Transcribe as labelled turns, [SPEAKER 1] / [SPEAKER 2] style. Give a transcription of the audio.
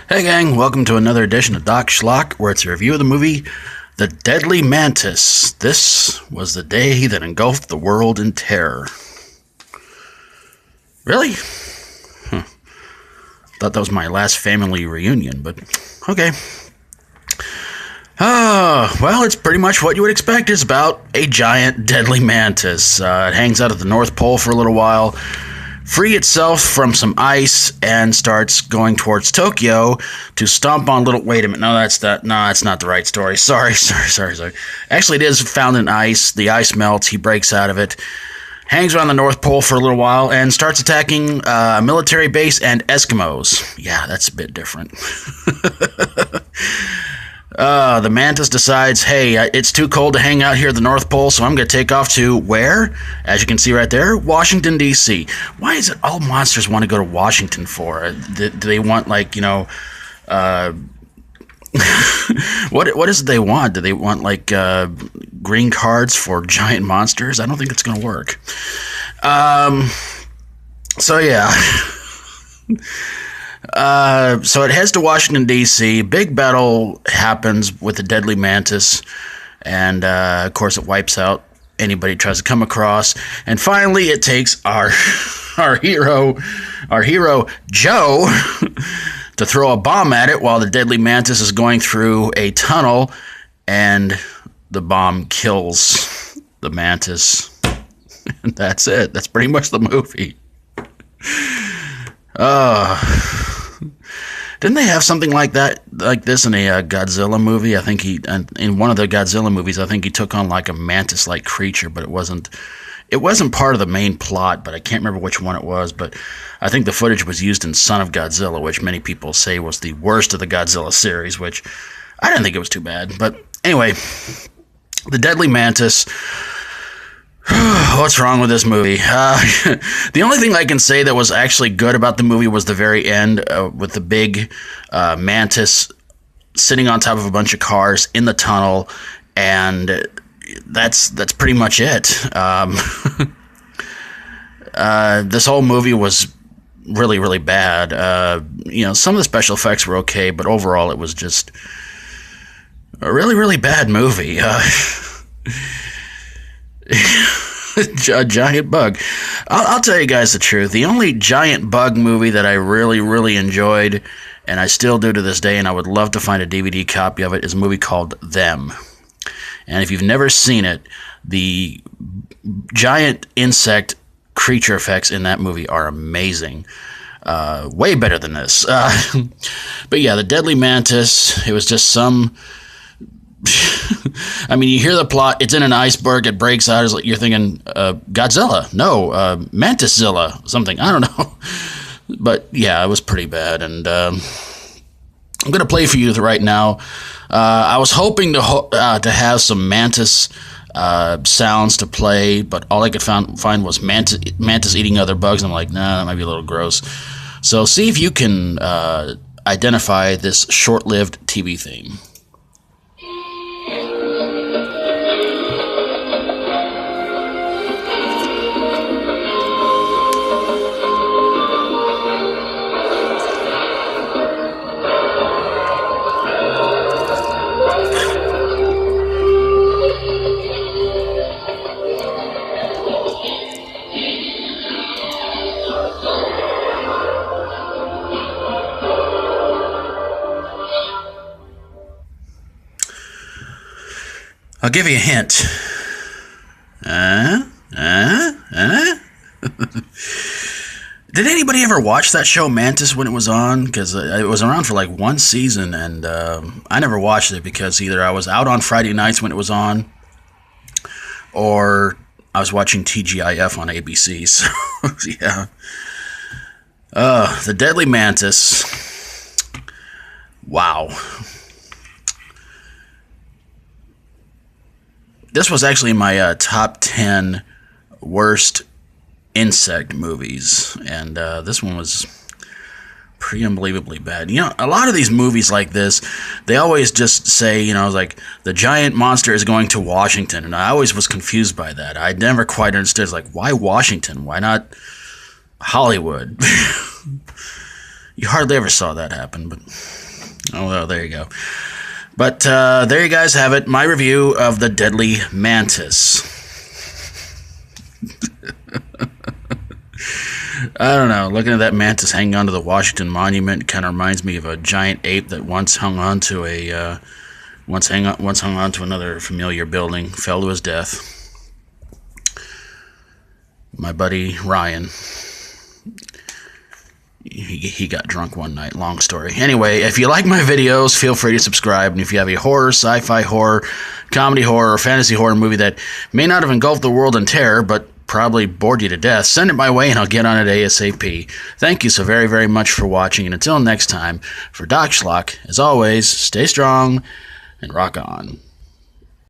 [SPEAKER 1] Hey gang, welcome to another edition of Doc Schlock, where it's a review of the movie The Deadly Mantis. This was the day that engulfed the world in terror. Really? Thought that was my last family reunion, but okay. Well, it's pretty much what you would expect. It's about a giant deadly mantis. It hangs out at the North Pole for a little while, free itself from some ice, and starts going towards Tokyo to stomp on little... Wait a minute. No, that's not the right story. Sorry. Actually, it is found in ice. The ice melts. He breaks out of it, hangs around the North Pole for a little while, and starts attacking a military base and Eskimos. Yeah, that's a bit different. The mantis decides, hey, it's too cold to hang out here at the North Pole, so I'm going to take off to where? As you can see right there, Washington, D.C. Why is it all monsters want to go to Washington for? Do they want, like, what is it they want? Do they want, like, green cards for giant monsters? I don't think it's going to work. So, yeah. So it heads to Washington, D.C. Big battle happens with the deadly mantis, and of course it wipes out anybody it tries to come across. And finally it takes our hero Joe to throw a bomb at it while the deadly mantis is going through a tunnel, and the bomb kills the mantis. And that's it. That's pretty much the movie. Didn't they have something like this in a Godzilla movie? I think in one of the Godzilla movies, I think he took on like a mantis-like creature, but it wasn't part of the main plot, but I can't remember which one it was. But I think the footage was used in Son of Godzilla, which many people say was the worst of the Godzilla series, which I didn't think it was too bad. But anyway, the deadly mantis. What's wrong with this movie? The only thing I can say that was actually good about the movie was the very end with the big mantis sitting on top of a bunch of cars in the tunnel, and that's pretty much it. This whole movie was really, really bad. Some of the special effects were okay, but overall it was just a really, really bad movie. A giant bug. I'll tell you guys the truth. The only giant bug movie that I really, really enjoyed, and I still do to this day, and I would love to find a DVD copy of it, is a movie called Them. And if you've never seen it, the giant insect creature effects in that movie are amazing. Way better than this. But yeah, the deadly mantis, it was just some... I mean, you hear the plot, it's in an iceberg, it breaks out, you're thinking, Godzilla, no, Mantiszilla, something, I don't know, but yeah, it was pretty bad, and I'm going to play for you right now. I was hoping to have some mantis sounds to play, but all I could find was mantis eating other bugs, and I'm like, nah, that might be a little gross. So see if you can identify this short-lived TV theme. I'll give you a hint. Did anybody ever watch that show Mantis when it was on? Because it was around for like one season, and I never watched it because either I was out on Friday nights when it was on, or I was watching TGIF on ABC. So, yeah. The Deadly Mantis. Wow. This was actually my top 10 worst insect movies, and this one was pretty unbelievably bad. You know, a lot of these movies like this, they always just say, like, the giant monster is going to Washington, and I always was confused by that. I never quite understood, like, why Washington? Why not Hollywood? You hardly ever saw that happen, but oh well, there you go. But there you guys have it, my review of the deadly mantis. I don't know, looking at that mantis hanging onto the Washington Monument kind of reminds me of a giant ape that once hung on to another familiar building, fell to his death. My buddy Ryan, he got drunk one night. Long story. Anyway, if you like my videos, feel free to subscribe. And if you have a horror, sci-fi horror, comedy horror, or fantasy horror movie that may not have engulfed the world in terror, but probably bored you to death, send it my way and I'll get on it ASAP. Thank you so very, very much for watching. And until next time, for Doc Schlock, as always, stay strong and rock on.